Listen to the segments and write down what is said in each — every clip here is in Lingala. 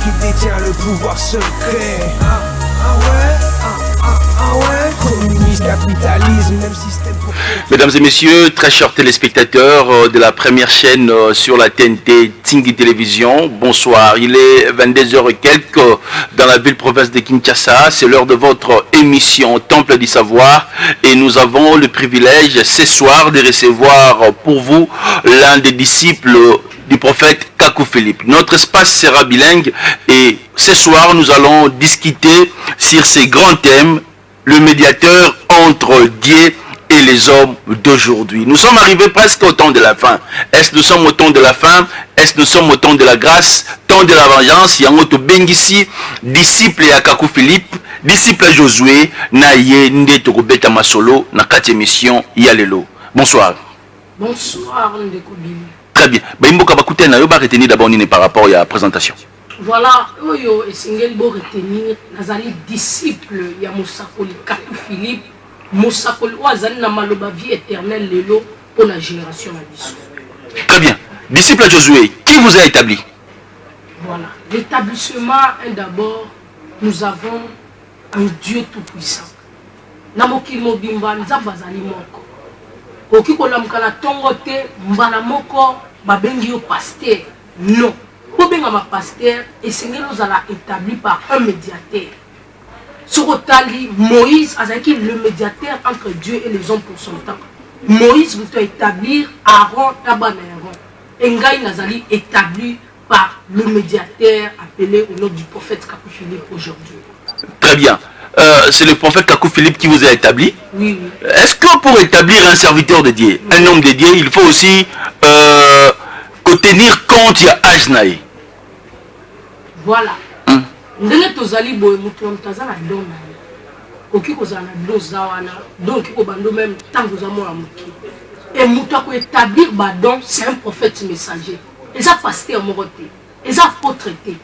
qui détient le pouvoir secret. Ah ouais, communisme, capitalisme, même système. Mesdames et messieurs, très chers téléspectateurs de la première chaîne sur la TNT Tingui Télévision, bonsoir. Il est 22h et quelques dans la ville-province de Kinshasa. C'est l'heure de votre émission Temple du Savoir et nous avons le privilège ce soir de recevoir pour vous l'un des disciples du prophète Kakou Philippe. Notre espace sera bilingue et ce soir nous allons discuter sur ces grands thèmes, le médiateur entre Dieu et les hommes d'aujourd'hui. Nous sommes arrivés presque au temps de la fin. Est-ce que nous sommes au temps de la fin? Est-ce que nous sommes au temps de la grâce, temps de la vengeance? Yangoto Bengisi, disciple à Kakou Philippe, disciple à Josué, Naye Ndeto Beta Masolo, na 4e émission Yalelo. Bonsoir. Bonsoir, Ndekobili. Très bien. Baimboka Bakute na yo ba retenir d'abord nini par rapport à la présentation. Voilà, oyo esengeli bo retenir nazali disciple ya Mosakoli Kakou Philippe, Mosakoli wazali na maloba vie éternelle lelo pour la génération à biso. Très bien. Disciple à Josué, qui vous a établi? Voilà, l'établissement est d'abord, nous avons un Dieu tout-puissant. Namokil mobimba nzamba zali moko. Oki kolamuka na tongo te mbala moko babengi yo pasteur. Non. Pour bien ma pasteur, et Seigneur nous a établi par un médiateur. Sur Otali, Moïse a été le médiateur entre Dieu et les hommes pour son temps. Moïse vous établir Aaron, Taban et Aaron. Engaï Nazali établi par le médiateur appelé au nom du prophète Kakou Philippe aujourd'hui. Très bien. C'est le prophète Kakou Philippe qui vous a établi. Oui, oui. Est-ce que pour établir un serviteur de Dieu, oui, un homme de Dieu, il faut aussi tenir compte à Ajnaï? Voilà. Ndenge tozali boye mutu mutaza na don na ye. Oki kozala na don zawana, donc ko bando même tant que zamo la muki. Et mutu ko établir ba don, c'est un prophète messager. Et ça pasteur moroté. Et ça apôtre té.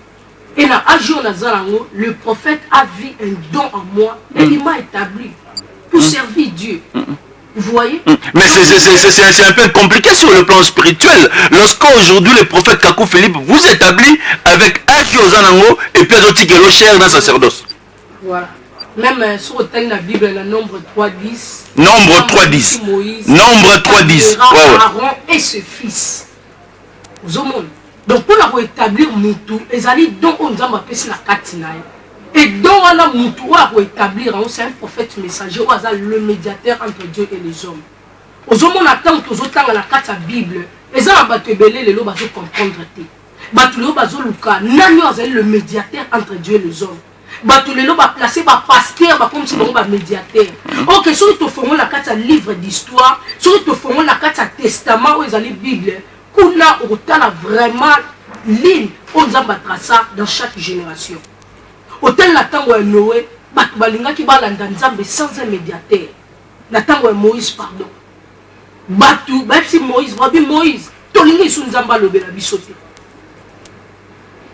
Et na ajo na zalango, le prophète a vu un don en moi et il m'a établi pour servir Dieu. Vous voyez? Mais c'est un peu compliqué sur le plan spirituel. Lorsqu'aujourd'hui le prophète Kakou Philippe vous établit avec Aki Ozanango et puis Azotikelo cher dans sacerdoce. Voilà. Même sur la Bible, le nombre 3:10. Nombre 3:10. Nombre 3:10. Aaron et ses fils. Donc pour la établir Moutou, les alliés dont on a appelé la Katinaï. Et donc, on a Moutou à établir, c'est un prophète messager, le médiateur entre Dieu et les hommes. Aux hommes, on attend aux autres à la carte Bible. Les gens ont belé les lots, ils comprendre. Le médiateur entre Dieu et les hommes. Les lots placé par pasteur, comme si on va médiateur. Ok, si ils te feront la carte livre d'histoire, si ils te feront la carte testament, où ils ont la Bible, qu'on a vraiment ligne, on a tracé dans chaque génération. Autant la tango est Noé, balinga qui balanda nzambe sans un médiateur. La tango est Moïse, pardon. Batu, si Moïse, Moïse, tolinga sou nzamba lobela bisote.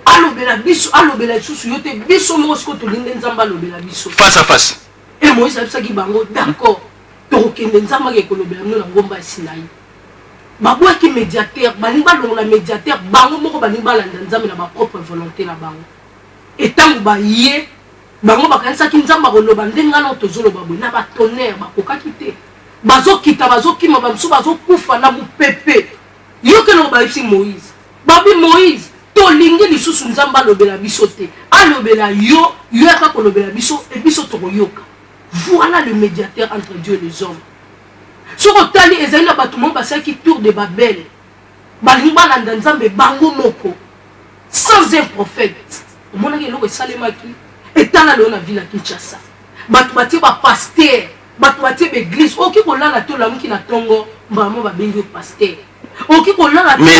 Alobela biso, alobela susu yote biso mosko tolinga nzamba lobela biso. Face à face. Et Moïse a dit bango d'accord. Tokende nzamba ke kolobela no na ngomba Sinaï. Babwa ki médiateur, balinga longa médiateur, bango moko balinga balanda nzambe na ba propre volonté na bango. Et tant que yé, bango bakanisa ki nzamba koloba ndenga na tozoloba boy na ba tonnerre bakoka kité. Bazo kita bazo kima bamsu bazo kufa na mupepe. Yo ke no ba ipsi Moïse. Babi Moïse, to lingi lisusu nzamba lobela biso te. Alobela yo, yo aka kolobela biso et biso to yoka. Voilà le médiateur entre Dieu et les hommes. Sur otali ezali na batumo basa ki tour de Babel. Balinga na nzambe bango moko. Sans un prophète. Mon ami est salemaki et dans la lona ville à Kinshasa. Batouati ba pasteur, batouati ba église. Oki kola la to la muki na tongo, vraiment ba bengi pasteur. Oki kola la. Mais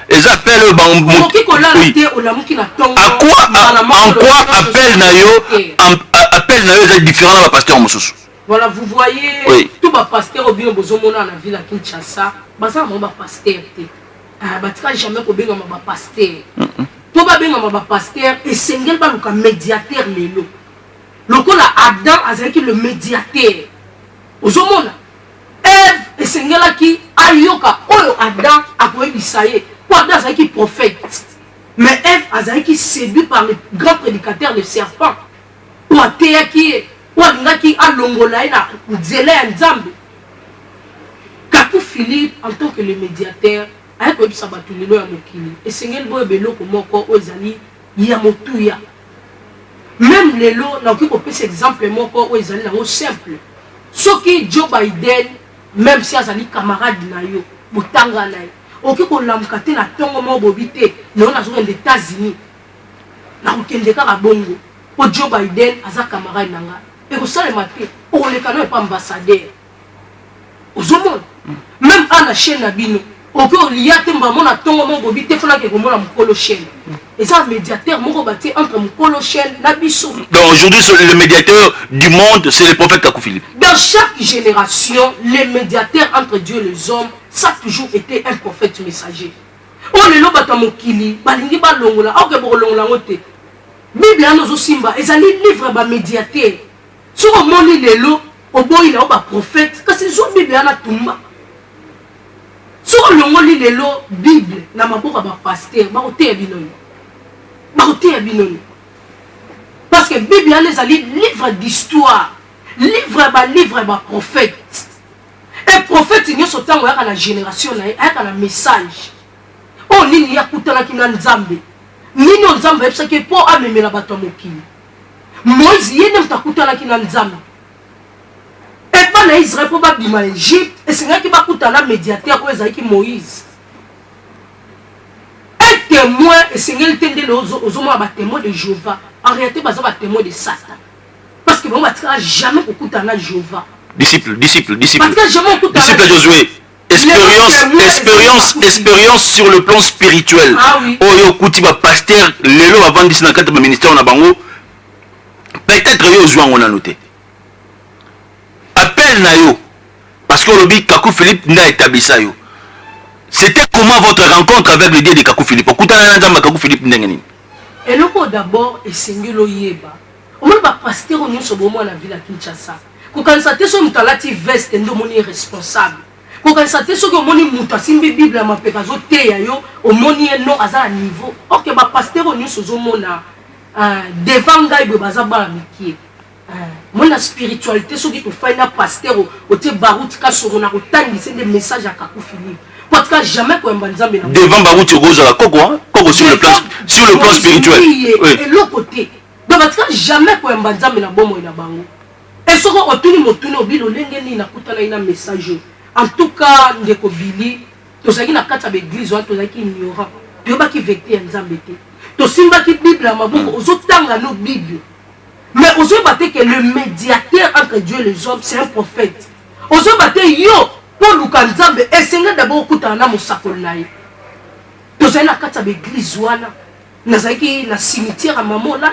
ils appellent bambo. Oki kola la te la muki na tongo. En quoi appel na yo est différent de pasteur mususu. Voilà, vous voyez, oui. Tout ba pasteur au bien bozomona na ville à Kinshasa, baza mo ba pasteur te. Batika jamais ko benga ma pasteur. Tout va bien ma pasteur et Seigneur va nous médiateur lelo. Lokola Adam a dit le médiateur. Ozomona Ève et Seigneur qui ayoka oyo Adam a koyé bisaye. Pour Adam a dit prophète. Mais Ève azali qui séduit par le grand prédicateur le serpent. Ou ateya qui ou alingaki alongola na nzela ya Nzambe. Kakou Philippe en tant que le médiateur a ko bisa batu lelo ya mokili. Esengeli boye beloko moko ozali ya motuya. Même lelo na ko pesa exemple moko ozali na simple. Soki Joe Biden même si azali camarade na yo botanga na yo oki ko lamuka te na tongo mo bobite na on azokende États-Unis na kokende kaka bongo po Joe Biden aza camarade nanga e ko salema te o leka na pa ambassadeur ozomona même ana chaîne na bino oki o liate mbamo na tongo mo bobite fona ke komona mukolo chaîne et ça médiateur moko bati entre mukolo chaîne na biso. Donc aujourd'hui le médiateur du monde c'est le prophète Kakou Philippe. Dans chaque génération les médiateurs entre Dieu et les hommes ça a toujours été un prophète messager. On est là bata mokili balingi balongola oke bolongola ngote Bible anozo simba ezali livre ba médiateur sur o moni lelo oboyi na ba prophète kasi zo Bible ana tumba sur longoli lelo Bible na maboka ba pasteur ba oteya binono ba oteya binono parce que Bible ezali livre d'histoire livre ba prophète et prophète n'y so tango ya la génération na ya la message o nini ya kutana kina Nzambe nini Nzambe epsa ke po amemela bato mokili Moïse yene mtakutana kina Nzambe et pas na Israël po ba bima Égypte et c'est ki ba kutana médiateur ko ezaki Moïse un témoin et c'est ngel tende ozoma ba témoin de Jéhovah en réalité baza ba témoin de Satan parce que bon ba jamais kutana Jéhovah disciple disciple Josué. Expérience sur le plan spirituel. Ah oui. Oyo Koutiba pasteur, lelo avant de s'incarner dans le ministère na bango. Peut-être yo jouan on a noté. Appel na yo parce que lobi Kakou Philippe n'a établi ça yo. C'était comment votre rencontre avec le Dieu de Kakou Philippe? Okutana na nzamba Kakou Philippe ndengeni. Et le d'abord esengelo yeba. On va pasteur on nyonso bomo na ville à Kinshasa. Ko kanisa te so mutalati veste ndo moni responsable. Ko kanisa te so ko moni muta simbi Bible ya mapeka zo te ya yo o moni no aza niveau. OK ba pasteur on nyonso zo mona devant ngai be baza bala mikie. Mona spiritualité so ki to faina pasteur o te baruti ka so na ko tangisa des messages à Kakou Philippe. Parce que jamais ko mbanzambe na devant baruti rose la koko sur le plan spirituel. Oui. Et l'autre côté. Donc parce que jamais ko mbanzambe na bomo ina bango. Et ce qu'on obtenu motuni obilo lengeni na kutana ina message. En tout cas ndeko bili to zaki na kata l'église to zaki ignorant. To ba ki vecteur Nzambe te. To simba ki Bible na maboko ozotanga no Bible. Mais ozo baté que le médiateur entre Dieu et les hommes c'est un prophète. Ozo baté yo pour luka Nzambe esenga d'abord kutana na mosakol na ye. To zaki na kata l'église wana na zaki na cimetière à maman là.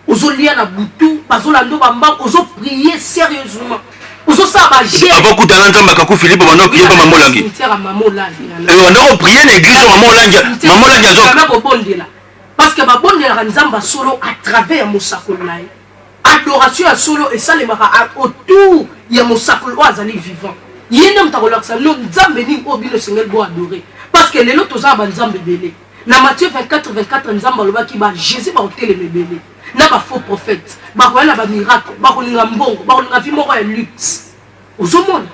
Ozo lia na butu bazolando bamba ozo prier sérieusement ozo saba gé avant kutana nzamba Kakou Philippe bana prier ba maman langi et on a prié l'église maman langi azo ko bondela parce que ba bondela nzamba solo à travers mosakol na adoration ya solo et ça le mara autour ya mosakol o azali vivant yene mtakola ça no nzambe ni obino sengel bo adorer parce que les autres za nzambe belé na Matthieu 24 nzamba loba ki ba Jésus ba hôtel belé na ba faux prophète ba ko na ba miracle ba ko linga mbongo ba ko linga vi moko ya luxe ozomona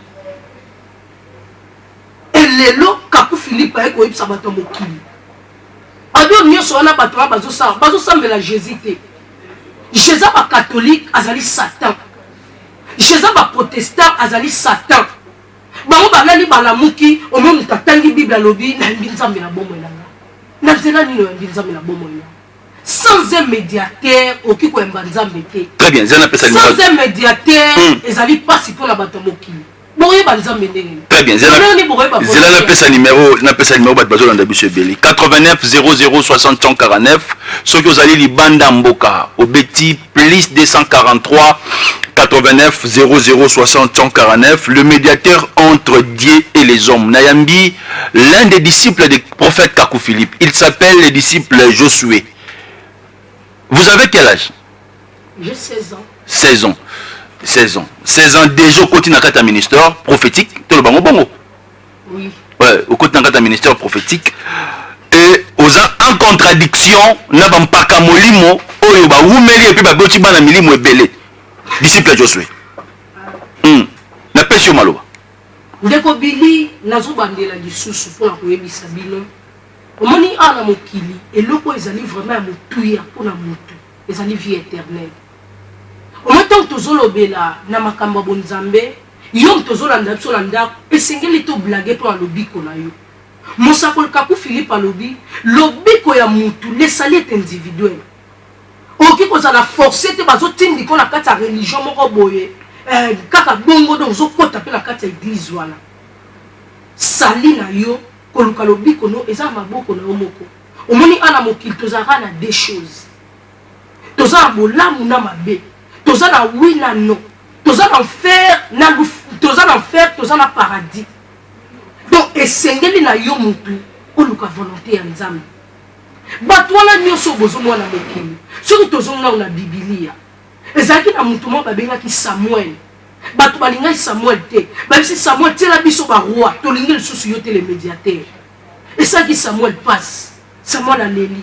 et lelo Kakou Philippe ay ko yebisa bato mokili abio nyoso na bato bazo sambela Jésus te Jésus ba catholique azali Satan Jésus ba protestant azali Satan bango balali balamuki o mo mutatangi Bible lobi na mbinzambe na bomo elanga na nzela nino ya mbinzambe na bomo elanga sans un médiateur aucun ko mbanzambe te. Très bien, sans un médiateur ezali pasi pour la bato mokili boye banzambe ndenge. Très bien, zela na pesa numéro bat bazo landa biso beli 89 00 60 149 soki ozali libanda mboka obeti plus 243 89 00 60 149 le médiateur entre Dieu et les hommes. Nayambi, l'un des disciples du prophète Kakou Philippe, il s'appelle le disciple Josué. Vous avez quel âge? J'ai 16 ans. 16 ans. 16 ans. 16 ans déjà au côté d'un ministère prophétique. Tout le bango bongo. Oui. Ouais, au côté d'un ministère prophétique. Et oza en contradiction na bampaka molimo oyo bawumeli epi baboti bana milimo ebele disciple ya Josué. Napesi yo maloba. Ndeko Bili nazobandela lisusu mpona koyebisa bino omoni ana mokili eloko ezali vraiment ya motuya mpona motu ezali vie éternelle. Omotango tozolobela na makambo ya bonzambe yo tozolanda biso na ndako esengeli toblage mpona lobiko na yo. Mosakoli Kaku Philippe alobi lobiko ya mutu lesali est individuel. Oki kozala forcé te bazotindika na kati ya religion moko boye kaka bongo donc ozokota mpe na kati ya église wana. Sali na yo koluka lobiko no eza maboko na yo moko. Omoni ana mokili tozalaka na deux choses. Toza na bolamu na mabe. Toza na oui na non. Toza na enfer na toza na enfer toza na paradis. Donc esengeli na yo mutu koluka volonté ya Nzambe. Bato wana nyonso bozomona mokili. Soki tozomona na Biblia. Ezalaki na mutu moko babengaki Samuel. Bato balingaki Samuel te. Babisi Samuel tela biso ba roi. Tolingi lisusu yo te le médiateur. Et ça qui Samuel passe. Samuel aleli.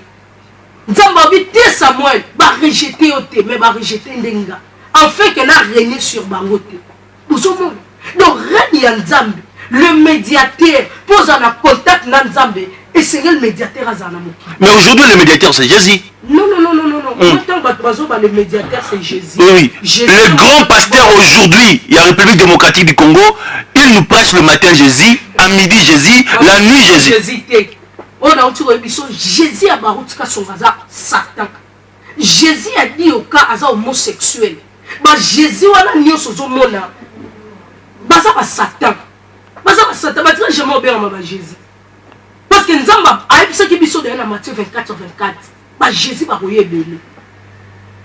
Nzambe abi te Samuel ba rejeter yo te mais ba rejeter ndenga. Enfin que na régner sur bango te. Bozomona. Donc règne ya Nzambe. Le médiateur pose en contact dans Nzambe et c'est le médiateur à Zanamoki. Mais aujourd'hui le médiateur c'est Jésus. Non. Le médiateur c'est Jésus. Oui. Jésus. Le grand pasteur aujourd'hui, il y a la République démocratique du Congo, il nous prêche le matin Jésus, à midi Jésus, la nuit Jésus. On a Jésus a baroutika son hasard Satan. Jésus a dit au cas hasard homosexuel. Bah Jésus wala nyoso zo mona. Baza ba Satan. Satan va jamais bien à Jésus. Parce que Nzamba a eu ce qui biso dans Matthieu 24. Bah Jésus va royer belé.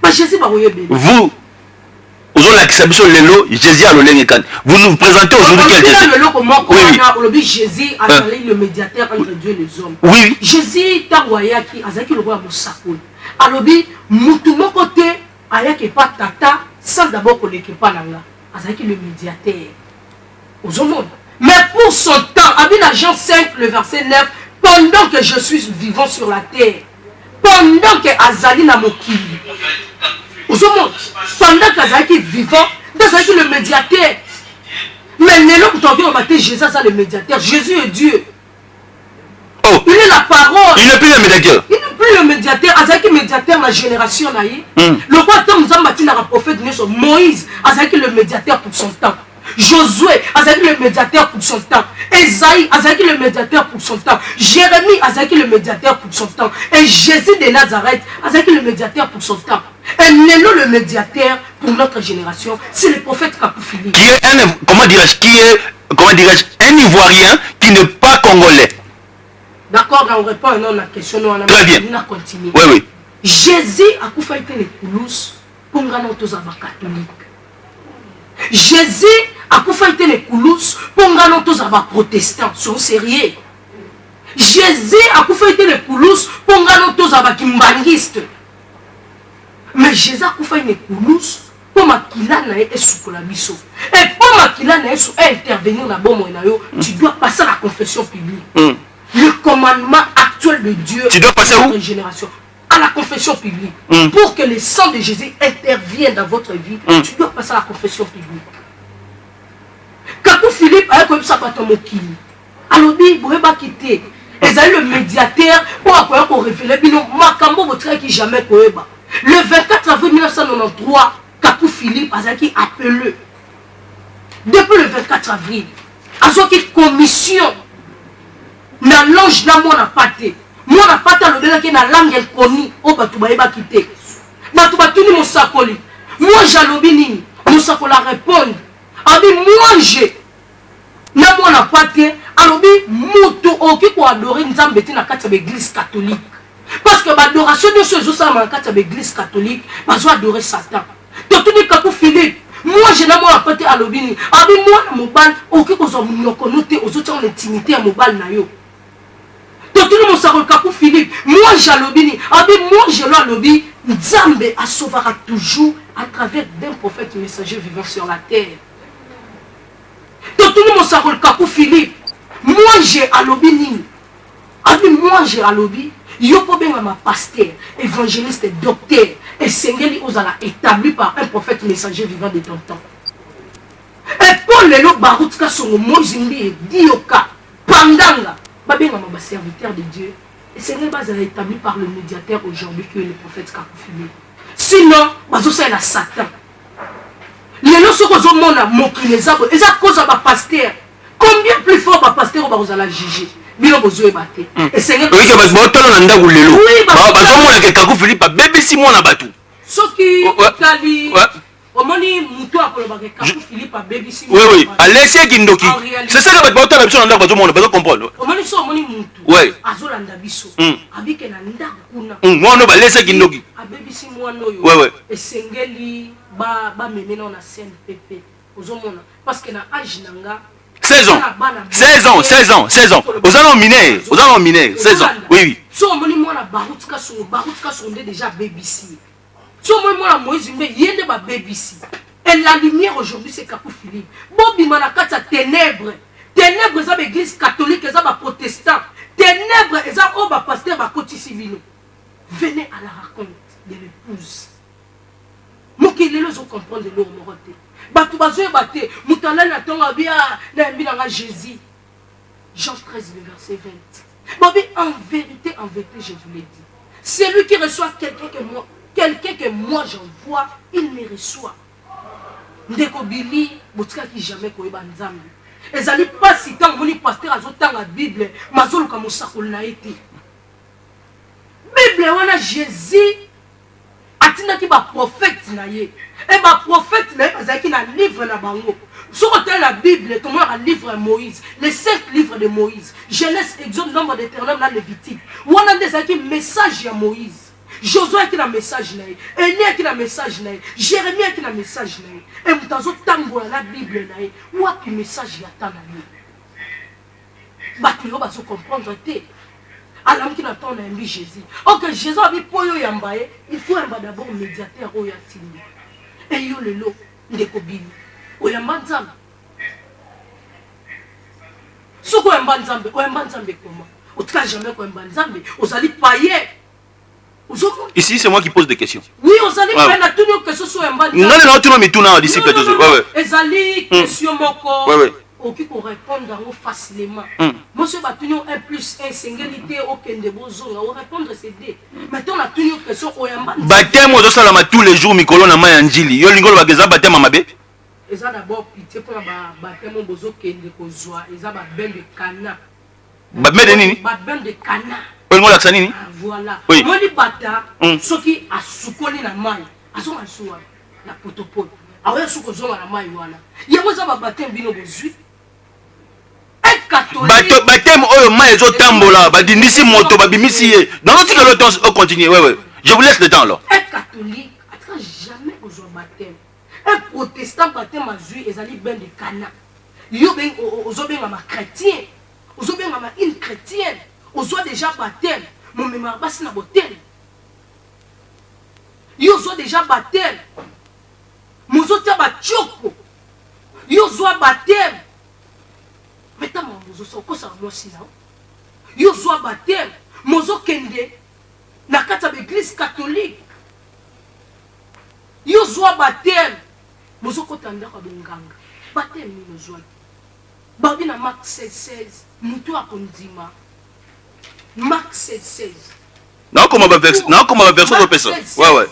Bah Jésus va royer belé. Vous Jésus a le vous nous présentez aujourd'hui quel Jésus? Oui. Jésus a salé le médiateur entre Dieu et les hommes. Oui. Jésus tawayaki azaki le roi Mosakoli. Alobi mutu moko te ayaki pas tata sans d'abord koleke pa nanga. Azaki le médiateur. Aux hommes. Mais pour son temps, Abina Jean 5, le verset 9, pendant que je suis vivant sur la terre, pendant que Azali na mokili, pendant qu'Azali est vivant, Azali le médiateur. Mais Jésus est le médiateur. Jésus est Dieu. Oh. Il est la parole. Il n'est plus le médiateur. Il n'est plus le médiateur. Azali médiateur la génération. Le roi Tom Zambati la prophète Moïse, Azali le médiateur pour son temps. Josué Azaki le médiateur pour son temps. Esaïe Azaki le médiateur pour son temps. Jérémie Azaki le médiateur pour son temps. Et Jésus de Nazareth Azaki le médiateur pour son temps. Et Nélo le médiateur pour notre génération, c'est le prophète Kaku Philippe. Qui est un, un Ivoirien qui n'est pas congolais. D'accord, on répond à la question. Très bien. On a continué. Oui. Jésus a fait les coulousses pour nous catholiques. Jésus a fait les coulousses pour nous protestants. Sont sérieux. Jésus a fait les coulousses pour nous kimbangistes. Mais Jésus a fait les coulousses pour makila na e sukola biso. Et pour makila na intervenir na bon tu dois passer à la confession publique. Le commandement actuel de Dieu. Tu dois passer où? Génération. À la confession publique. Pour que le sang de Jésus intervienne dans votre vie, tu dois passer à la confession publique. Kaku Philippe a comme ça pas ton mokili. Alors il pourrait pas quitter. Et ça le médiateur pour révéler bino makambo votre qui jamais koeba. Le 24 avril 1993, Kaku Philippe a été appelé. Depuis le 24 avril, a une commission. Na l'ange na moi na pate. Moi na pate le bela qui na langue elle connue au batu baeba quitter. Batu batuni mon sakoli. Moi jalobi nini. Mon sakola répondre. Abi moi j'ai na moi na pate alobi mutu oki ko adorer nzambe te na kati ya l'église catholique. Parce que l'adoration de ce jour ça na kati ya l'église catholique, bazo adorer Satan. Totuni Kaku Philippe. Moi je na moi na pate alobi ni. Abi moi na mobile oki ko zo munoko note ozotia en intimité ya mobile na yo. Tout le monde s'arrête Kaku Philippe. Moi j'alobini. Moi je l'alobi. Nzambe a sauvera toujours à travers d'un prophète messager vivant sur la terre. Tout le monde s'arrête Kaku Philippe. Moi j'ai alobini. Moi j'ai alobi. Yo po benga ma pasteur, évangéliste, docteur, et sengeli ozala établi par un prophète messager vivant de ton temps. Et pour les lots baroutka son mozimbi dioka pandanga, ba benga ma serviteur de Dieu, et sengeli bazala établi par le médiateur aujourd'hui que le prophète Kakufili. Sinon, bazo c'est la Satan. Les lots sont aux mona mokinezabo, et ça cause ba pasteur. Combien plus fort ba pasteur ba la juger? Bilo bozo ebate. Et sengeli oui que bazotala na ndaku lelo. Bazomona ke Kakufili ba bébé Simon na batu. Soki tali omoni muto akoloba ke Kakufili pa bébé Simon. Oui, Alessia Kindoki. C'est ça que bazotala biso na ndaku bazomona bazo comprendre. Omoni so omoni muto. Oui. Azolanda biso. Abike na ndaku kuna. Mwana ba Alessia Kindoki. A bébé Simon oyo. Oui. Esengeli ba menena na scène pepe. Ozomona parce que na âge nanga 16 ans. 16 ans. Aux allons miner. 16 ans. Oui. So omoni mwana barutka sonde déjà BBC. So omoni mwana Moïse mbe yende ba BBC. Et la lumière aujourd'hui c'est Kakufili. Bobi manakata ténèbres. Ténèbres za l'église catholique za ba protestant. Ténèbres za o ba pasteur ba koti civil. Venez à la raconte de l'épouse. Mokele les ont comprendre leur moralité. Batu bazoye bate mutala na tonga bia na mbina Jésus. Jean 13 le verset 20. Bobby, en vérité, je vous l'ai dit. Celui qui reçoit quelqu'un que moi j'envoie, il me reçoit. Ndeko Billy, botika qui jamais koyeba nzambe. Ezali pas si tant moni pasteur azotan la Bible, mazolo comme sakol na été. Bible wana Jésus atina ki ba prophète na ye. Et ba prophète na ye bazaki na livre na bango. Sur la Bible, comment un livre Moïse, les 5 livres de Moïse, Genèse, Exode, Nombre d'Éternel, dans Lévitique. On a des messages à Moïse. Josué qui a un message, Élie qui a un message, Jérémie qui a un message. Et vous avez tango la Bible, où a un message à tant Batio va se comprendre. Alors qu'il attend un Jésus. Ok, Jésus a dit pour yo yambaye, il faut d'abord médiateur au yatini. Et yo le lot de Kobili. Oyamba nzambe. Soko oyamba nzambe comment? Otka jamais oyamba nzambe, ozali païen. Ici c'est moi qui pose des questions. Oui, ozali païen na tuni question so oyamba nzambe. Non, tu m'as mis tout dans disciple. Ouais. Ezali question moko. Ouais. Oki ko répondre facilement. Monsieur ba tuni 1+1 singulité okende bozonga, on répondre c'est D. Maintenant la tuni question oyamba nzambe. Baptême ozo salama tous les jours mikolo na mayanjili. Yo lingolo bageza baptême mabe. Ils ont d'abord pitié pour baptême bozo kende kozwa, ils ont bain de Cana. Bain de nini? Bain de Cana. Oui, moi l'accent nini? Voilà. Oui. Moi ni bata, ceux qui a soukoli na mai, azo asuwa na potopole. Awe souko zonga na mai wana. Yego za baptême bino bozui. Un catholique. Baptême oyo mai ezo tambola, badindisi moto babimisi ye. Dans notre que le temps continue. Ouais. Je vous laisse le temps alors. Un catholique, attra jamais besoin baptême. Un protestant baptême à Zui, ils allaient ben de Cana. Yo ben aux ma chrétien, aux ma une chrétienne, aux déjà baptême. Mon mémoire basse na botel. Yo déjà baptême. Mon zotia ba choko. Yo baptême. Maintenant mon zo ko ça moi si là. Yo baptême. Mon zo kende na kata l'église catholique. Yo baptême. Mozoko tandaka bonganga baptême ni nozwa babi na Marc 16:16 mutu akondima Marc 16:16 non comment va verser de personne ouais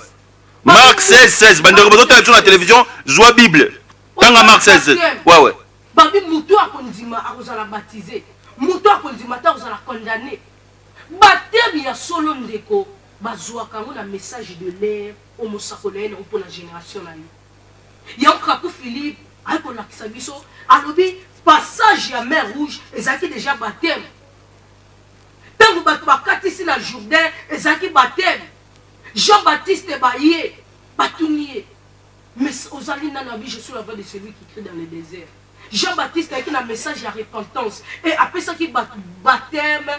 Marc 16:16 bandeko bazotala sur la télévision zwa Bible tanga Marc 16:16 ouais babi mutu akondima akozala baptisé mutu akondima ta akozala condamné baptême ya solo ndeko bazwaka ngo na message de l'air homosexuel pour la génération na yo. Yann Kakufili, avec on a kisabiso, alobi passage à mer rouge, ezaki déjà baptême. Tant que bakati ici na Jourdain, ezaki baptême. Jean-Baptiste Baye, batunier. Mais aux alina nabi, je suis la voix de celui qui crie dans le désert. Jean-Baptiste a un message à repentance. Et après ça qui baptême,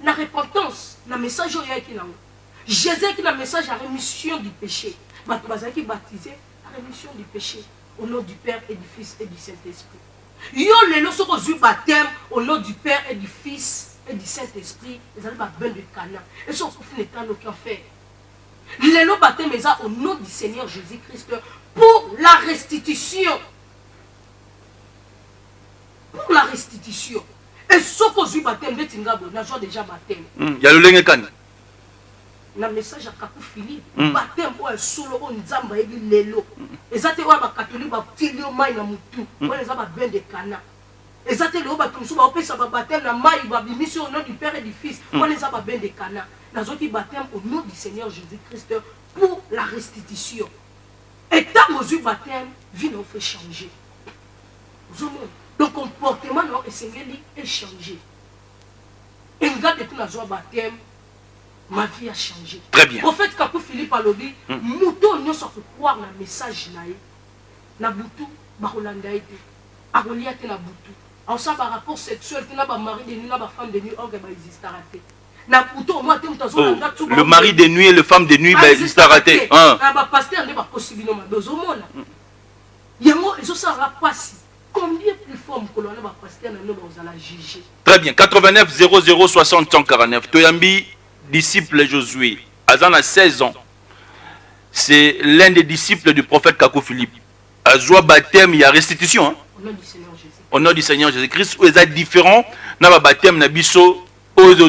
la repentance, le message au yaki nango. Jésus qui a un message à rémission du péché. Batubazaki baptisé. Rémission du péché au nom du Père et du Fils et du Saint-Esprit. Yo le loso ko zu baptême au nom du Père et du Fils et du Saint-Esprit, ils allaient bain de Cana. Et sur ce n'est pas aucun fait. Les lots baptêmes au nom du Seigneur Jésus-Christ pour la restitution. Pour la restitution. Et ce que je baptême, je déjà baptême. Il y a le lengekan. Na message à Kakou Philippe, baptême ou un solo on nzamba ebi lelo. Ezate wa ba catholique ba tilio mai na mutu. On les a ba ben de Cana. Ezate le ba tumsu ba opesa ba baptême na mai ba mission au nom du Père et du Fils. On les a ba ben de Cana. Nazoki baptême au nom du Seigneur Jésus-Christ pour la restitution. Et tant que baptême, vie nous fait changer. Le comportement est changé. Et regarde depuis la joie baptême, ma vie a changé. Très bien. Au fait, quand Philippe a dit, mouton nous sommes croire le message na boutou, barolanda été, arolia te na boutou. En ça, par rapport sexuel, tu n'as pas mari de nuit, n'a pas femme de nuit, or que existera raté. Le mari de nuit et le femme de nuit, existe à rater. Combien plus forme que l'on a pasteur dans la juger. Très bien. 89 00 60 149. Toyambi, disciple Josué. Azan a 16 ans. C'est l'un des disciples du prophète Kakou Philippe. À Joie baptême, il y a restitution. Hein? Au nom du Seigneur Jésus-Christ. Où il y a différents. Dans le baptême, na biso. Il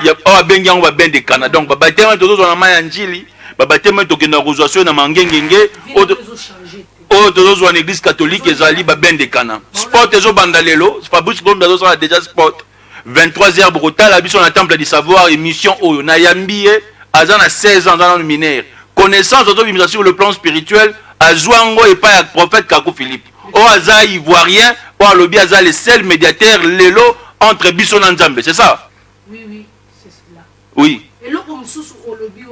y a un ben de Cana. Donc, le baptême, il y a un manjili. Le baptême, il y a une rosation. Dans l'église catholique, il y a un ben de Cana. Sport, il y a bandalelo. Fabrice Gomes a déjà sport. 23h brutal. La biso, on a temple du savoir. Émission, on a yambi. Azan a 16 ans dans le mineur. Connaissance d'auto sur le plan spirituel. Azouango et pas le prophète Kakou Philippe. O Aza ivoirien. O Alobi Aza le seul médiateur. Lelo. Entre Bisson et Nzambe, c'est ça? Oui, oui, c'est cela. Oui. Et là, comme sous au lobby,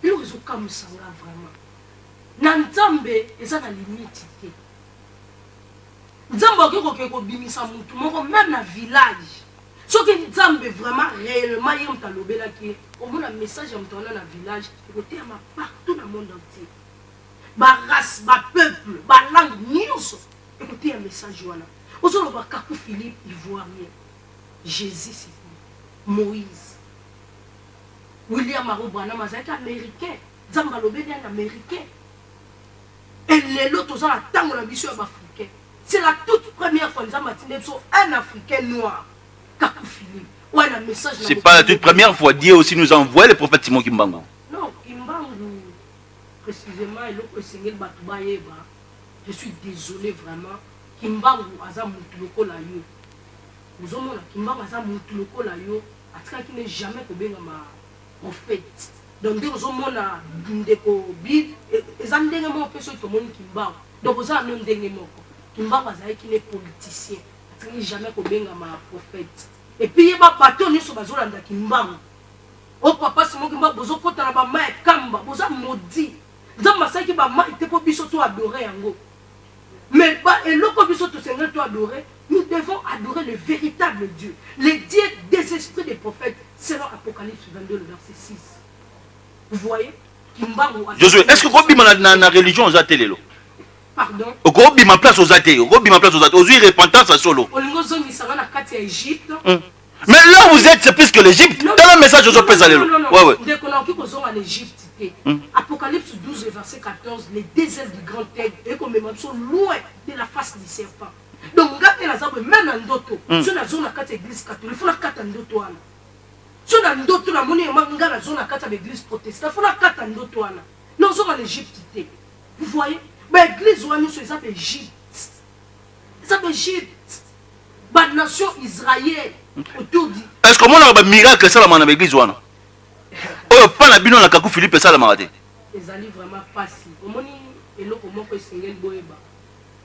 il y a comme ça vraiment. Nzambe, et ça a limite. Nzambe, même dans le village. Ce que Nzambe vraiment réellement, il y a un lobby là qui est au moins un message dans le village, il y a partout dans le monde entier. Ma race, ma peuple, ma langue, écoutez un message là. Aujourd'hui, Kakou Philippe, ivoirien. Jésus, c'est Moïse. William Arobana, c'est américain. Zambalobe est américain. Et les autres, ils ont la tangue de l'ambition africaine. C'est la toute première fois que nous avons un Africain noir. Kakou Philippe. Ouais, le message. C'est pas la toute première fois. Dieu aussi nous envoie le prophète Simon Kimbangu. Non, Kimbangu, précisément, je suis désolé vraiment. Kimbangu, Azam Moutuloko la yo. Nous avons Kimbangu Azam Moutuloko la yo. Atika qui n'est jamais que ma prophète. Donc nous avons Ndeko Bid. Et ça n'est pas fait sur tout le monde Kimbangu. Donc vous avez un dernier mot. Kimbangu Azam qui n'est politicien. Atika qui n'est jamais que ma prophète. Et puis il y a un bateau qui est sur la Kimbangu. Oh papa, c'est moi qui m'a besoin de la main Kamba. Vous avez maudit. Vous avez massacré ma main. Il faut surtout adorer Ango. Mais et le Seigneur doit adorer, nous devons adorer le véritable Dieu. Le Dieu des esprits des prophètes, selon Apocalypse 22, le verset 6. Vous voyez? Josué, est-ce que vous avez la religion aux athées? Pardon? Vous avez ma place aux athées. Vous avez ma place aux athées. Vous avez repentance à solo. Mais là vous êtes, c'est plus que l'Égypte. Dans le message, je suis allé. Dès qu'on a en Égypte, Apocalypse 12, verset 14, les déserts du grand aigle, et qu'on me sont loin de la face du serpent. Donc, même en d'autres, sur la zone à l'église catholique, il faut la carte en d'autres. Sur la d'autres, la monnaie, la zone à l'église protestante, il faut la carte en d'autres. Nous sommes en Égypte. Vous voyez? Mais l'église, nous sommes en Égypte. C'est en Égypte. La nation Israël. Est-ce que moi, on a un miracle ça dans l'église? Oh, pas la bino na Kakou Philippe et ça la marade. Ils allaient vraiment pas si. Au moins, et là, comment que c'est un boéba.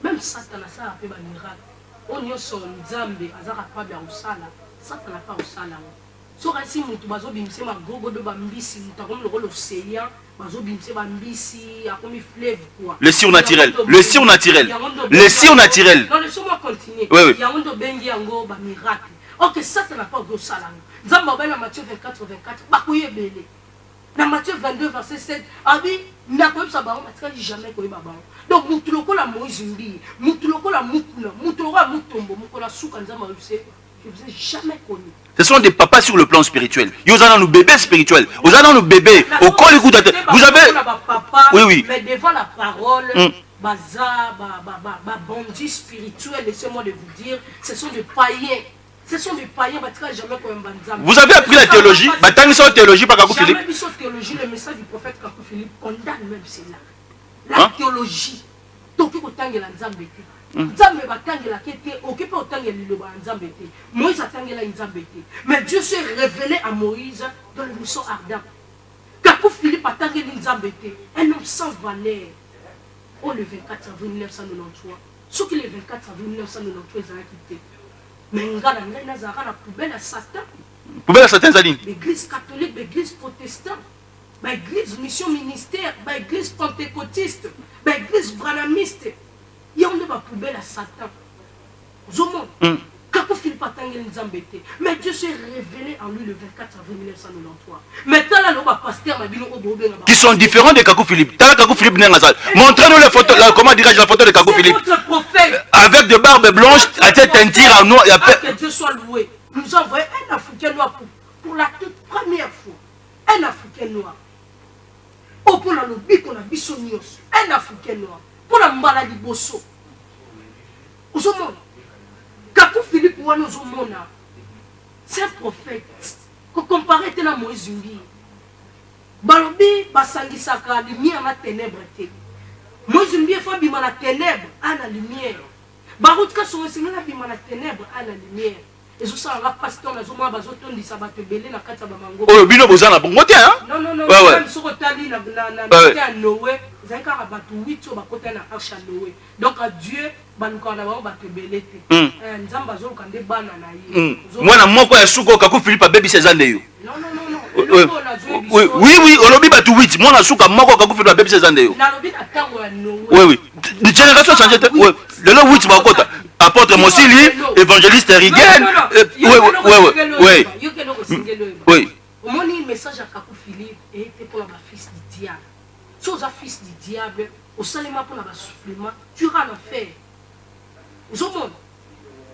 Même Satan a ça a fait un miracle. On y a son Nzambe, Azara pas bien au sala. Satan n'a pas au sala. So si mutu bazo bimse ma gogo de bambisi, mutakon le rôle océan, bazo bimse bambisi, a comme fleuve quoi. Le surnaturel, le surnaturel, le surnaturel. Non, laissez-moi continuer. Oui, oui. Il y a un de bengi ango ba miracle. Ok, Satan n'a pas au sala. Nzamba dans Matthieu 24, 24, bakouye belé. Dans Matthieu 22, verset 7, abi n'a pas eu sa baron, matka jamais koye baron. Donc mutuloko la Moïse mbi, mutuloko la mukuna, mutuloko la mutombo, mukola souka nzamba use que vous n'avez jamais connu. Ce sont des papas sur le plan spirituel. Ils ont nos bébés spirituels. Ils ont nos bébés. Au col, écoute, vous avez... Oui, oui. Mais devant la parole, baza, bandits spirituels, laissez-moi de vous dire, ce sont des païens. Ce sont des païens, jamais vous avez appris la théologie? Théologie par Kakou Philippe. Jamais vu sur théologie, le message du prophète Kakou Philippe condamne même cela. La théologie. Donc, il faut que vous Nzambe batangela kete occupé otangela liloba Nzambe te. Moïse atangela Nzambe te. Mais Dieu s'est révélé à Moïse dans le mousson ardent. Kakou Philippe atangela Nzambe te. Un homme sans valeur. Oh, le 24 avril 1993. Ce qui le 24 avril 1993 ils ont quitté. Mais ngala ngala nazara la poubelle à Satan. Poubelle à Satan Zaline. L'église catholique, l'église protestante, l'église mission ministère, l'église pentecôtiste, l'église branhamiste. Il y a une poubelle à Satan. Zomo, Kakou Philippe atangela Nzambe te. Mais Dieu s'est révélé en lui le 24 avril 1993. Maintenant, là, le pasteur m'a dit qui sont différents de Kakou Philippe. Kakou Philippe montrez-nous les photos, comment dirais-je la photo de Kakou Philippe. Votre prophète. Avec de barbe blanche, à tête teinture en noir. Que Dieu soit loué. Nous envoyons un Africain noir pour la toute première fois. Un Africain noir. Oh, pour la lobby qu'on a bisonios. Un Africain noir. Pour la maladie bosso. Vous avez Kakou Philippe c'est un prophète. Quand comparé à Moïse Zumbi, Balobi basangi saka lumière na ténèbres. Moïse Zumbi faut bima la ténèbre à la lumière. Baroutka son seigneur bima la ténèbre à la lumière. Et je sens un pasteur na zoma bazoto ndi sabato belé na kata ba mango. Oh bino bozana bongo te hein? Non non non, ouais. Sur otali na Noé, zaka ba batu 8 so ba kota na arche Noé. Donc à Dieu banuka na ba batu belé te. Nzamba zo kande bana na ye. Mwana moko ya suko Kakou Philippe baby sezande yo. Non non non non. Oui, olobi batu 8. Mwana suka moko Kakou Philippe baby sezande yo. Na lobi na tango ya Noé. Oui. Une génération changée. Oui. Le 8 ba kota. Apôtre Mosili, évangéliste Rigen. Oui. Oui. Au moins, le message à Kakou Philippe était pour le fils du diable. Si vous êtes fils du diable, au salement pour le supplément, tu auras l'affaire. Vous avez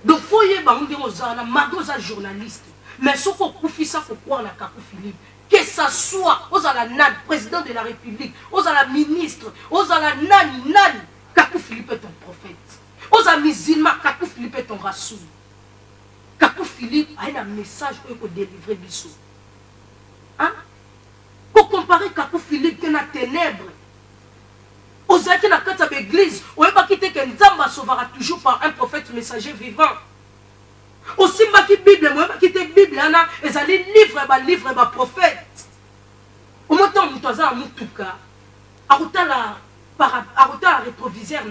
donc, il faut y avoir un journaliste. Mais ce qu'on confie ça pour croire à Kakou Philippe, que ça soit aux la NAD, président de la République, aux la ministre, aux la nani, Kakou Philippe est ton prophète. Aux amis musulmans, Kakou Philippe est ton rasoul. Kakou Philippe a un message pour délivrer Bissou. Hein? Pour comparer Kakou Philippe qui est dans les ténèbres, aux gens qui sont dans l'église, on ne peut pas quitter que Nzamba sauvera toujours par un prophète messager vivant. Aussi, on ne peut pas quitter la Bible, et ça livre, prophète. Au moment où on a un moutouka, à rétroviseur,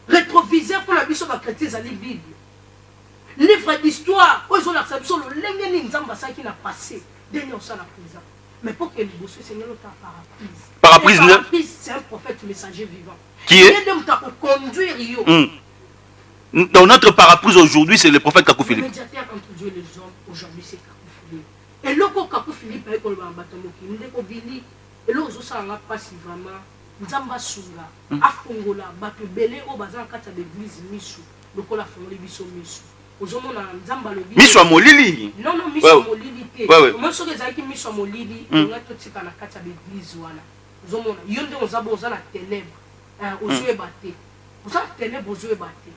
rétroviseur pour la mission de chrétien, c'est la Bible. Livre d'histoire, ils ont l'accepté sur le lengeni Nzamba qui n'a passé. Dernier au sein de la prison. Mais pour que le boss, c'est un paraprise. Paraprise, c'est un prophète messager vivant. Qui est conduire. Dans notre paraprise aujourd'hui, c'est le prophète Kakou Philippe. Le médiateur entre Dieu et les hommes, aujourd'hui, c'est Kakou Philippe. Et là, quand Kakou Philippe est comme un bâton, il est Billy. Et là, on s'en va pas si vraiment. Nzamba Sunga, Afongola, Bato Belé, au bazar, quand il y a l'église Missou, le col a fondé Bissou Missou. Miso à Molili. Non, Miso à Molili. Moi, ce que j'ai dit, Miso à Molili, on a tout ce qu'on a fait à l'église. Il y a des ténèbres, aux yeux battés. Vous avez des ténèbres aux yeux battés.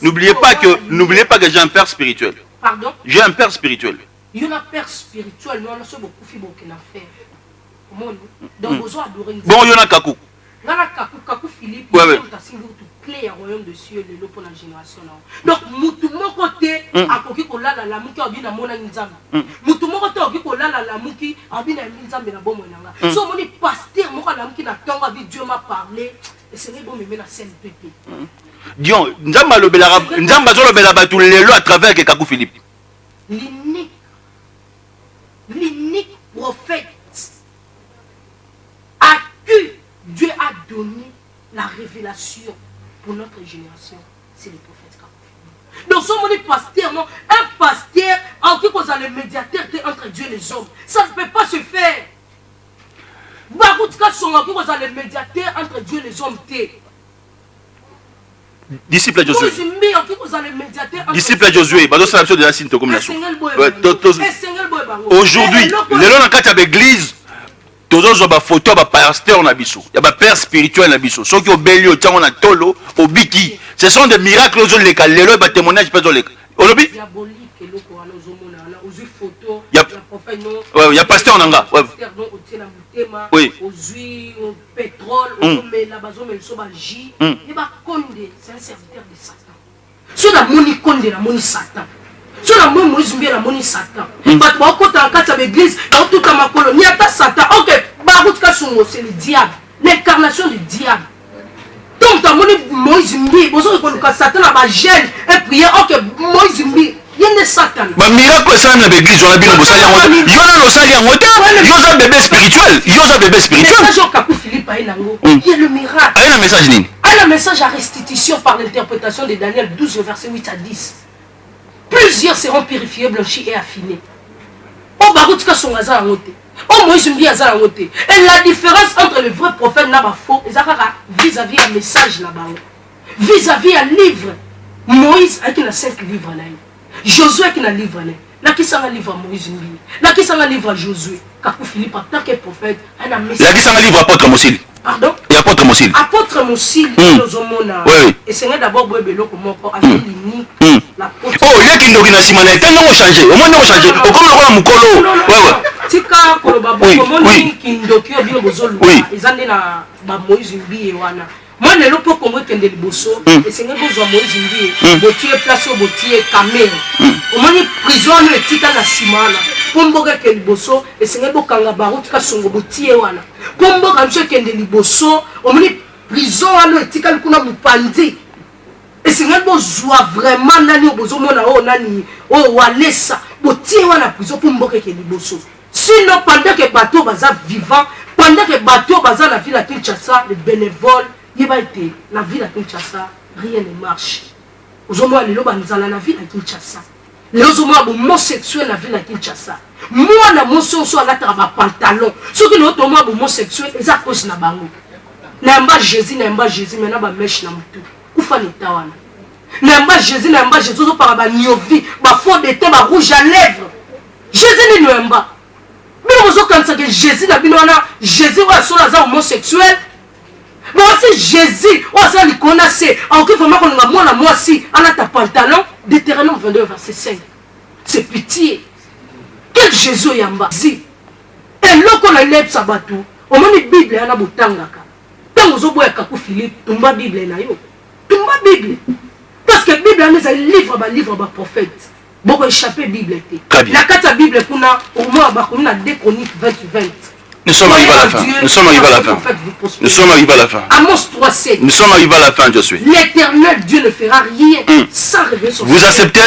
N'oubliez pas que j'ai un père spirituel. Pardon? J'ai un père spirituel. Il y a un père spirituel, nous avons beaucoup de faire. Donc, vous avez adoré. Bon, il y en a Kakou. Kakou Philippe, il y a une clé au royaume de cieux pour la génération. Donc, mon côté, à côté de la mouki, a bien mon nzambe. Mon côté, a la mouki, a bien nzambe na bon monanga. So, mon pasteur, mon la mouki na tonga, Dieu m'a parlé, et c'est bon, mais la scène pépé. Dion, nzamba lo bela batou lelo à travers Kakou Philippe. L'unique prophète à qui Dieu a donné la révélation pour notre génération, c'est le prophète Kakou Philippe. Donc, sommes des pasteurs, non? Un pasteur en qui cause le médiateur entre Dieu et les hommes. Ça ne peut pas se faire. Baroutka sont en qui cause le médiateur entre Dieu et les hommes. disciple à Josué. Mozimbi oki kozala médiateur. Disciple à Josué. Bazo ça de la synto comme nation. Aujourd'hui, les gens dans l'église, tous ont ba photo ba pasteur na biso. Il y a ba père spirituel na biso. Ceux qui ont belli au temps on a tolo au biki. Ce sont des miracles aux les cas. Les ba témoignage pas les. Olobi? Diabolique eloko wana ozomona na ozui photo. Il y a pasteur nanga. Oui. Ozui pétrole, ozomela la bazomela so ba J. Et ba Konde, c'est un serviteur de Satan. So la moni Konde la moni Satan. So la moni Moïse la moni Satan. Bato ba kota en kata l'église, dans tout ma colonie, y a ta Satan. OK, ba route sungo c'est le diable, l'incarnation du diable. Donc ta moni Moïse mbi, bozo ko ka Satan la ba gêne et prier. OK, Moïse mbi il y a des Satan. Bah miracle ça dans l'église on a bien bossali en haut. Yo na no sali en haut. Yo za bébé spirituel. Yo za bébé spirituel. Message Kakou Philippe a nango. Il y a le miracle. Aïe un message nini? Aïe un message à restitution par l'interprétation de Daniel 12 verset 8 à 10. Plusieurs seront purifiés, blanchis et affinés. Oh baroutka son hasard en haut. Oh Moïse mbi hasard en haut. Et la différence entre le vrai prophète n'a pas faux, vis-à-vis un message là-bas. Vis-à-vis un livre. Moïse a qui a 5 livres là. Josué qui a un livre là. Là qui s'en a un livre à Moïse mbi. Là qui s'en a un livre à Josué. Kakou Philippe en tant que prophète, un message. Là qui s'en a un livre à apôtre Mosil. Pardon? Et apôtre Mosil. Apôtre Mosil, oui. et c'est d'abord Boebelo comme avec l'unique. Oh, il y a qui nous a simane, t'as non changé. Au moins non changé. Au comme le roi Mukolo. Ouais. Tika Kolobabo, comment qui ndokio bien bozolu. Ils ont na ba Moïse mbi wana. Moi ne lo po kongo kende liboso et c'est ngebo zo Moïse mbi. Botier place au botier camel. Au moins prison le tika na simana. Pomboga ke liboso et c'est ngebo kanga baro tika songo botier wana. Pomboga mse kende liboso, au moins prison wana tika kuna mupandi. Et c'est ngebo zoa vraiment nani obozo mona o nani o walesa botier wana prison pomboga ke liboso. Sinon pendant que bateau baza vivant, pendant que bateau baza la ville à Kinshasa, les bénévoles il va être la ville à Kinshasa, rien ne marche. Aujourd'hui, les gens sont dans la ville à Kinshasa. Les gens sont homosexuels dans la ville à Kinshasa. Moi, la motion soit là, tu as un pantalon. Ceux qui sont homosexuels, ils ont cause na bango. N'imba Jésus, n'imba Jésus, mais n'imba mèche na mutu. Koufa n'etawana. N'imba Jésus, tout par ba nyovi, ba fond de teint, ba rouge à lèvres. Jésus n'est n'imba. Mais on a quand que Jésus n'a pas Jésus va sur la homosexuel. Mais aussi Jésus, on a dit qu'on a c'est, alors qu'il faut qu'on a moi aussi, on a ta pantalon, Deutéronome 22 verset 5. C'est pitié. Quel Jésus yamba? Si. Et là qu'on a l'eb sabatou, on a une Bible, on a botangaka. Tant aux obois Kakou Philippe, tumba Bible na yo. Tumba Bible. Parce que Bible on a un livre ba prophète. Bon échapper Bible était. La carte Bible qu'on a au moins on a 2 Chroniques 20. Nous sommes arrivés à la fin. Nous sommes arrivés à la fin. Nous sommes arrivés à la fin. Amos 3:7. Nous sommes arrivés à la fin, Josué. L'Éternel Dieu ne fera rien sans révéler son. Vous acceptez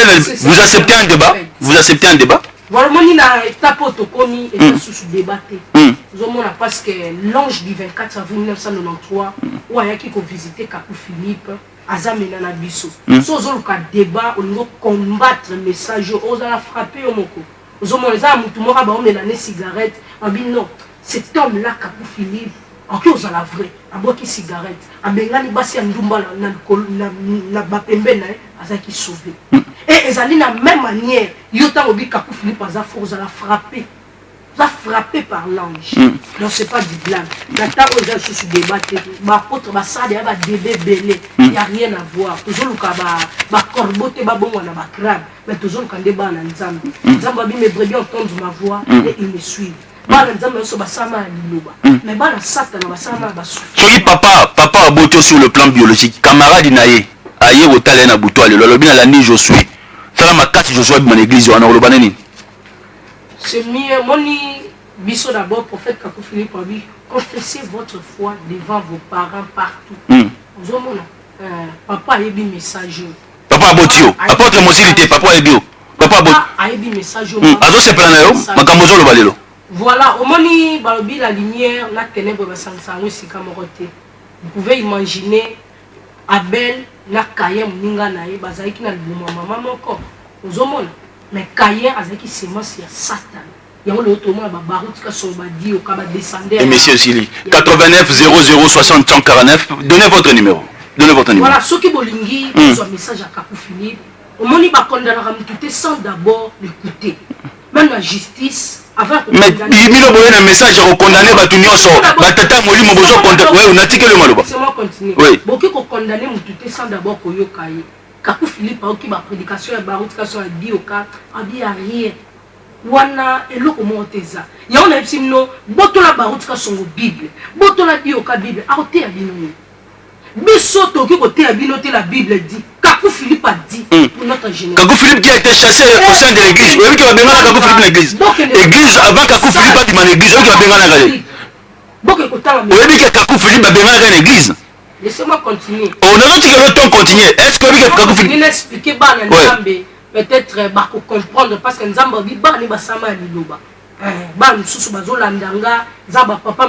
un débat? Vous acceptez un débat? Voilà, moi, il a étape autocomi et sous débat. Nous avons parce que l'ange du 24 avril 1993, où il y a qui visité Kakou Philippe, Azamena Nabiso. Si on a un débat, on doit combattre le message, on a frappé au moko. Nous avons les armes, tout le monde a une cigarette. On dit non. Cet homme-là, Kakou Philippe, en qui on a la vraie, à boire qui cigarette, à Bengani Bassi Ndumba, na Bapembe, à qui sauvé. Et ils allaient de la même manière, Yotan Obi Kakou Philippe, à Zafo, on a frappé. On a frappé par l'ange. Donc c'est pas du blanc. Maintenant, on a sous débat, ma pote, ma sade, ma bébé belé, il n'y a rien à voir. Toujours le cas, ma corbeau, ma bon, ma crabe, mais toujours le cas débat en Nzambe. Nzambe, mes brebis entendent ma voix et ils me suivent. Soki papa a boté sur le plan biologique, camarade Naye, aye au talent à Boutoile, le lobby à la nuit Josué. Ça va ma carte Josué de mon église, on a le banani. C'est mieux, moni, biso d'abord, prophète Kakou Philippe a dit, confessez votre foi devant vos parents partout. Vous avez papa a eu message. Papa a boté, apôtre Mosilité, papa a dit, papa a eu message. Azo se planayo, makamozo le balelo. Voilà, au moni, balobi la lumière, la ténèbre, vous pouvez imaginer Abel, la Kayen, Ninga Nae, Bazaïki na maman encore. Vous avez mais Kayen, Azaki semence, il y a Satan. Il y a un autre moment, Baroutka Sobadi, au Kaba descendait. Et monsieur Sili, 89 00 60 149, donnez votre numéro. Donnez votre numéro. Voilà, ceux qui bolingi, ils ont un message à Kakou Philippe. Au moment où ils condamnent sans d'abord l'écouter. Même la justice, avant que... Mais il a un message à condamner Batunioso. Batata Molimo Bozo condamné. Oui, on a tiqué le maloba. C'est moi continuer. Oui. Beaucoup qui condamné Moutouté sans d'abord Koyokaye. Kakou Philippe, qui ma prédication et baroutication a dit au cas, a dit à rien. Wana eloko moteza ya on a epsino botola barutika songo bible botola bioka bible akote ya bino biso toki kote ya bino te la bible dit Kakou Philippe a dit pour notre génération. Kakou Philippe qui a été chassé au sein de l'église. Oui, qui va bien Kakou Philippe l'église. Église avant Kakou Philippe pas demandé l'église, qui va bien dans l'église. Oui, que Kakou Philippe a bien dans l'église. Laissez-moi continuer. On a dit que le temps continue. Est-ce que Kakou Philippe expliquer peut-être comprendre parce que nous avons dit que nous avons dit papa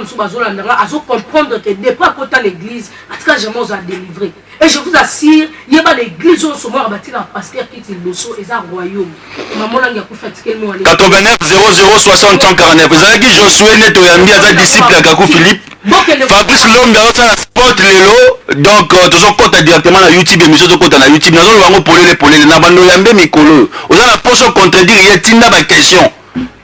comprendre que depuis à l'église, en tout cas, j'ai à délivrer. Et je vous assure, il y a l'église où on a bâti la pasteur qui est le et ça royaume. 89 00 60 149. Vous avez dit Josué Neto Yambi à disciple à Kakou Philippe. Fabrice Lombe a sport lelo. Donc, tu as compte directement à YouTube, émission de compte à YouTube. Nous avons polé na bando Yambe Mikolo. Vous avez la poste contredire, il y a tinda ma question.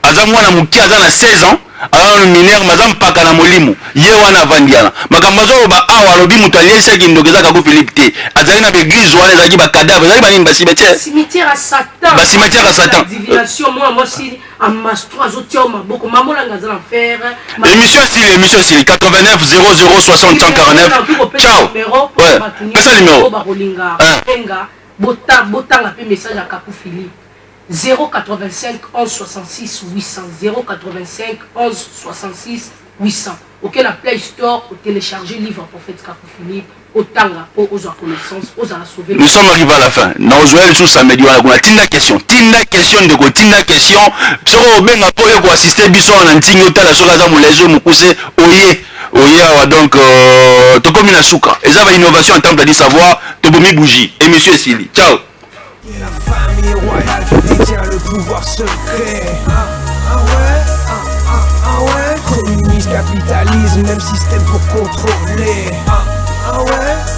Azamwa na muki azana 16 ans. Alors le mineur mazam paka na molimo ye wana vandiana makambazo ba awa lobi mutalie seki ndogeza Kakou Philippe te azali na église wana ezaki ba cadavre ezali ba cimetière cimetière à Satan ba cimetière à Satan divination moi si en mastro azotia maboko mamola ngazala faire émission si 89 00 60 149 ciao ouais pesa numéro barolinga enga botanga pe message à Kakou Philippe 085 11 66 800 085 11 66 800 auquel la Play Store au télécharger livre prophète Kakou Philippe au tanga aux connaissances aux à la sauver. Nous sommes arrivés à la fin. Nous jouons sous samedi on a tinda question de ko tinda question soko benga po yo ko assister biso en antingo tala soka za mulezo mukuse oye donc to comme na suka et ça va innovation en termes de savoir to bomi bougie et monsieur Sili ciao. Et la famille royale détient le pouvoir secret. Ouais. Communisme, capitalisme, même système pour contrôler. Ouais.